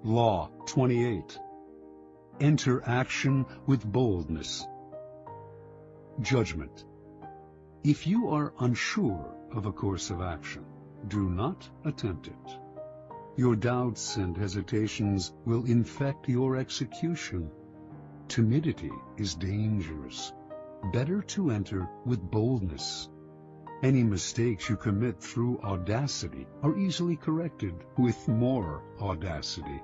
Law 28. Enter action with boldness. Judgment. If you are unsure of a course of action, do not attempt it. Your doubts and hesitations will infect your execution. Timidity is dangerous. Better to enter with boldness. Any mistakes you commit through audacity are easily corrected with more audacity.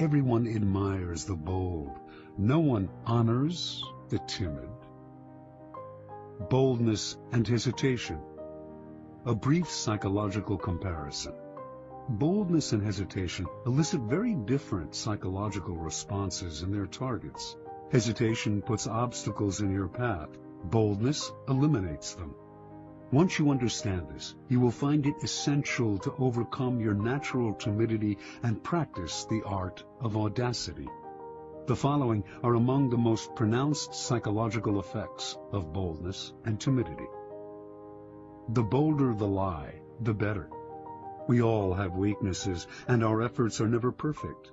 Everyone admires the bold. No one honors the timid. Boldness and hesitation. A brief psychological comparison. Boldness and hesitation elicit very different psychological responses in their targets. Hesitation puts obstacles in your path. Boldness eliminates them. Once you understand this, you will find it essential to overcome your natural timidity and practice the art of audacity. The following are among the most pronounced psychological effects of boldness and timidity. The bolder the lie, the better. We all have weaknesses, and our efforts are never perfect.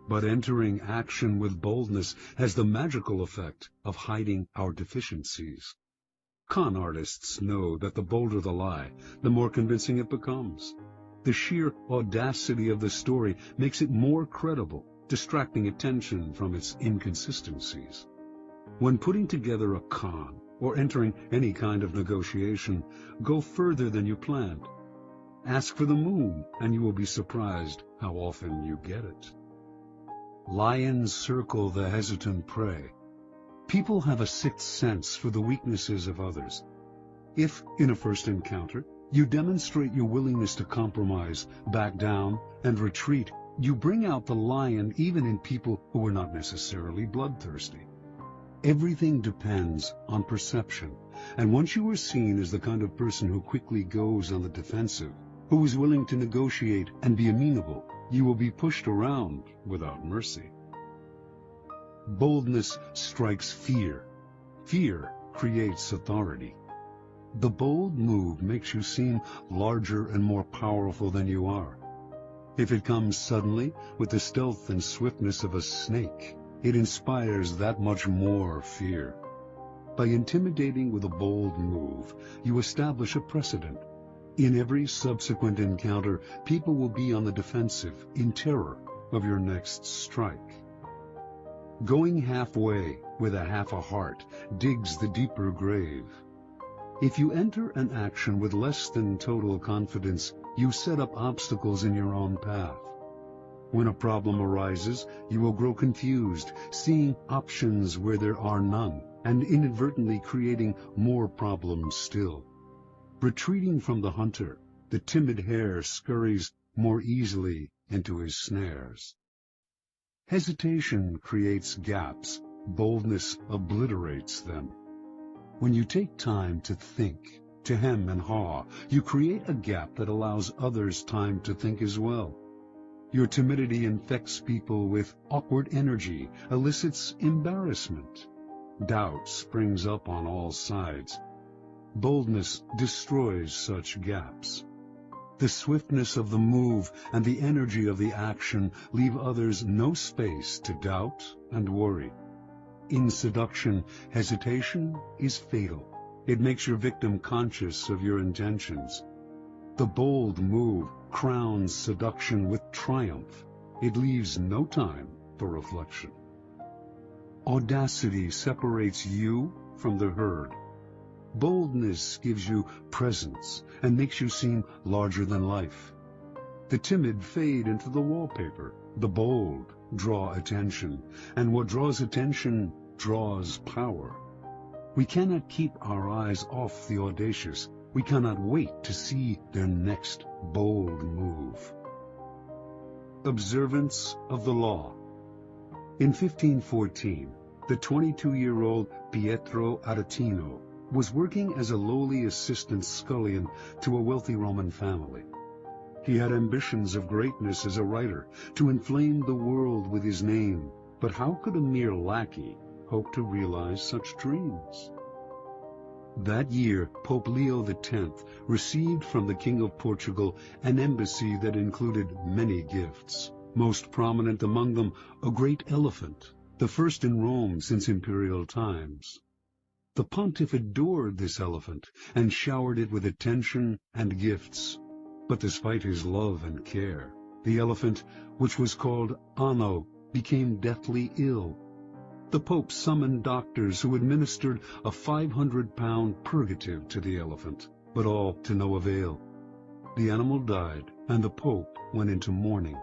But entering action with boldness has the magical effect of hiding our deficiencies. Con artists know that the bolder the lie, the more convincing it becomes. The sheer audacity of the story makes it more credible, distracting attention from its inconsistencies. When putting together a con, or entering any kind of negotiation, go further than you planned. Ask for the moon, and you will be surprised how often you get it. Lions circle the hesitant prey. People have a sixth sense for the weaknesses of others. If, in a first encounter, you demonstrate your willingness to compromise, back down, and retreat, you bring out the lion even in people who are not necessarily bloodthirsty. Everything depends on perception, and once you are seen as the kind of person who quickly goes on the defensive, who is willing to negotiate and be amenable, you will be pushed around without mercy. Boldness strikes fear. Fear creates authority. The bold move makes you seem larger and more powerful than you are. If it comes suddenly, with the stealth and swiftness of a snake, it inspires that much more fear. By intimidating with a bold move, you establish a precedent. In every subsequent encounter, people will be on the defensive, in terror of your next strike. Going halfway with a half a heart digs the deeper grave. If you enter an action with less than total confidence, you set up obstacles in your own path. When a problem arises, you will grow confused, seeing options where there are none, and inadvertently creating more problems still. Retreating from the hunter, the timid hare scurries more easily into his snares. Hesitation creates gaps. Boldness obliterates them. When you take time to think, to hem and haw, you create a gap that allows others time to think as well. Your timidity infects people with awkward energy, elicits embarrassment. Doubt springs up on all sides. Boldness destroys such gaps. The swiftness of the move and the energy of the action leave others no space to doubt and worry. In seduction, hesitation is fatal. It makes your victim conscious of your intentions. The bold move crowns seduction with triumph. It leaves no time for reflection. Audacity separates you from the herd. Boldness gives you presence and makes you seem larger than life. The timid fade into the wallpaper. The bold draw attention, and what draws attention draws power. We cannot keep our eyes off the audacious. We cannot wait to see their next bold move. Observance of the law. In 1514, the 22-year-old Pietro Aretino was working as a lowly assistant scullion to a wealthy Roman family. He had ambitions of greatness as a writer, to inflame the world with his name, but how could a mere lackey hope to realize such dreams? That year, Pope Leo X received from the King of Portugal an embassy that included many gifts. Most prominent among them, a great elephant, the first in Rome since imperial times. The pontiff adored this elephant and showered it with attention and gifts. But despite his love and care, the elephant, which was called Anno, became deathly ill. The Pope summoned doctors who administered a 500-pound purgative to the elephant, but all to no avail. The animal died, and the Pope went into mourning.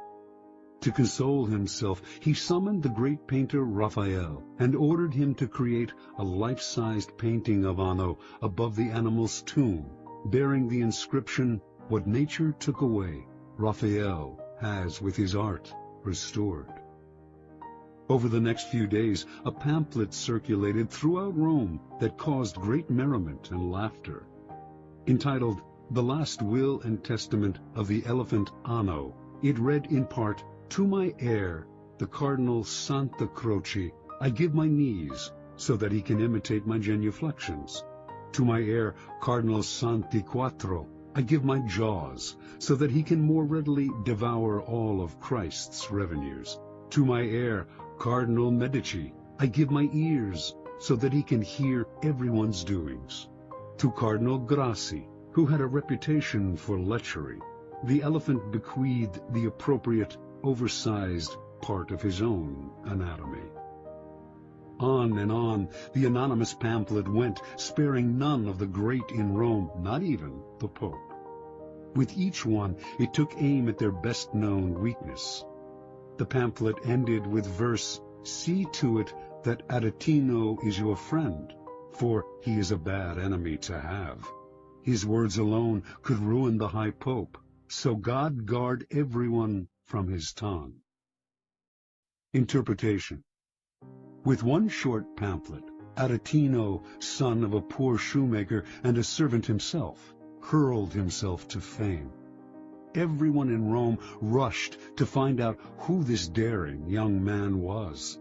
To console himself, he summoned the great painter Raphael and ordered him to create a life-sized painting of Anno above the animal's tomb, bearing the inscription, "What nature took away, Raphael has with his art restored." Over the next few days, a pamphlet circulated throughout Rome that caused great merriment and laughter. Entitled, "The Last Will and Testament of the Elephant Anno," it read in part, "To my heir, the Cardinal Santa Croce, I give my knees, so that he can imitate my genuflections. To my heir, Cardinal Santi Quattro, I give my jaws, so that he can more readily devour all of Christ's revenues. To my heir, Cardinal Medici, I give my ears, so that he can hear everyone's doings. To Cardinal Grassi, who had a reputation for lechery, the elephant bequeathed the appropriate, oversized part of his own anatomy." On and on the anonymous pamphlet went, sparing none of the great in Rome, not even the Pope. With each one, it took aim at their best-known weakness. The pamphlet ended with verse, "See to it that Aretino is your friend, for he is a bad enemy to have. His words alone could ruin the High Pope, so God guard everyone from his tongue." Interpretation. With one short pamphlet, Aretino, son of a poor shoemaker and a servant himself, hurled himself to fame. Everyone in Rome rushed to find out who this daring young man was.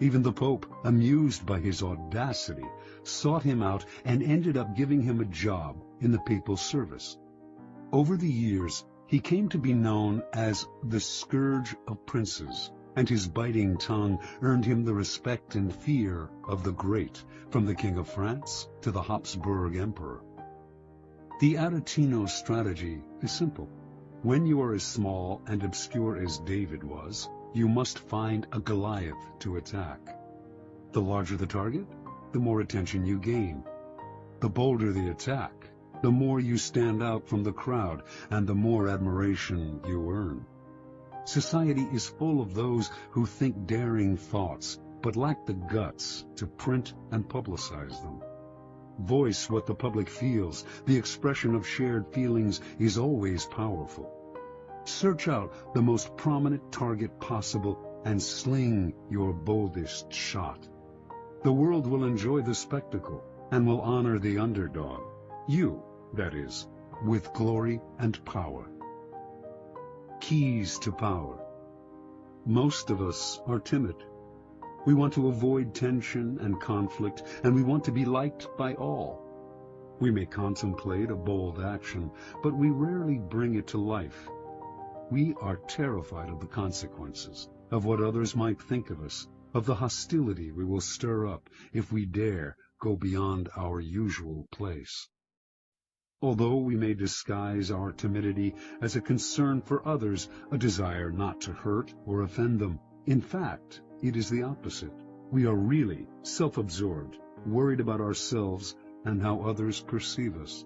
Even the Pope, amused by his audacity, sought him out and ended up giving him a job in the papal service. Over the years, he came to be known as the Scourge of Princes, and his biting tongue earned him the respect and fear of the great, from the King of France to the Habsburg Emperor. The Aretino strategy is simple. When you are as small and obscure as David was, you must find a Goliath to attack. The larger the target, the more attention you gain. The bolder the attack, the more you stand out from the crowd, and the more admiration you earn. Society is full of those who think daring thoughts, but lack the guts to print and publicize them. Voice what the public feels. The expression of shared feelings is always powerful. Search out the most prominent target possible and sling your boldest shot. The world will enjoy the spectacle and will honor the underdog. You, that is, with glory and power. Keys to power. Most of us are timid. We want to avoid tension and conflict, and we want to be liked by all. We may contemplate a bold action, but we rarely bring it to life. We are terrified of the consequences, of what others might think of us, of the hostility we will stir up if we dare go beyond our usual place. Although we may disguise our timidity as a concern for others, a desire not to hurt or offend them, in fact, it is the opposite. We are really self-absorbed, worried about ourselves and how others perceive us.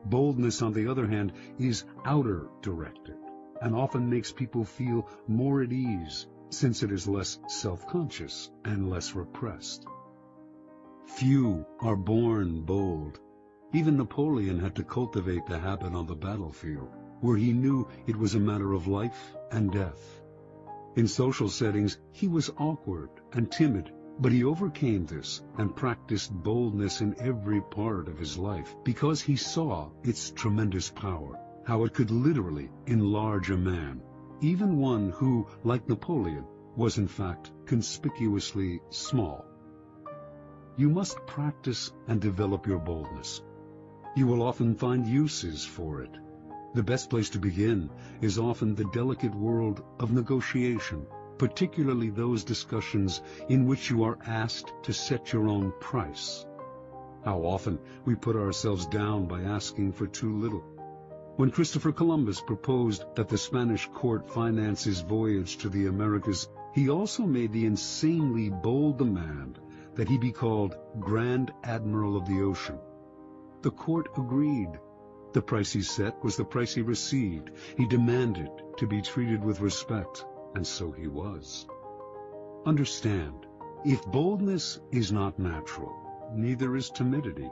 Boldness, on the other hand, is outer-directed and often makes people feel more at ease, since it is less self-conscious and less repressed. Few are born bold. Even Napoleon had to cultivate the habit on the battlefield, where he knew it was a matter of life and death. In social settings, he was awkward and timid, but he overcame this and practiced boldness in every part of his life because he saw its tremendous power, how it could literally enlarge a man, even one who, like Napoleon, was in fact conspicuously small. You must practice and develop your boldness. You will often find uses for it. The best place to begin is often the delicate world of negotiation, particularly those discussions in which you are asked to set your own price. How often we put ourselves down by asking for too little. When Christopher Columbus proposed that the Spanish court finance his voyage to the Americas, he also made the insanely bold demand that he be called Grand Admiral of the Ocean. The court agreed. The price he set was the price he received. He demanded to be treated with respect, and so he was. Understand, if boldness is not natural, neither is timidity.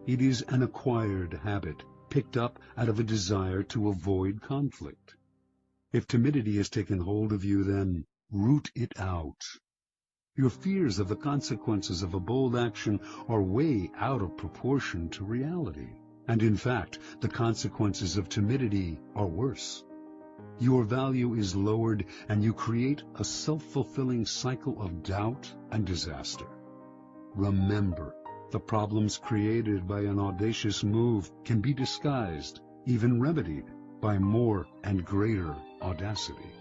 It is an acquired habit, picked up out of a desire to avoid conflict. If timidity has taken hold of you, then root it out. Your fears of the consequences of a bold action are way out of proportion to reality. And in fact, the consequences of timidity are worse. Your value is lowered, and you create a self-fulfilling cycle of doubt and disaster. Remember, the problems created by an audacious move can be disguised, even remedied, by more and greater audacity.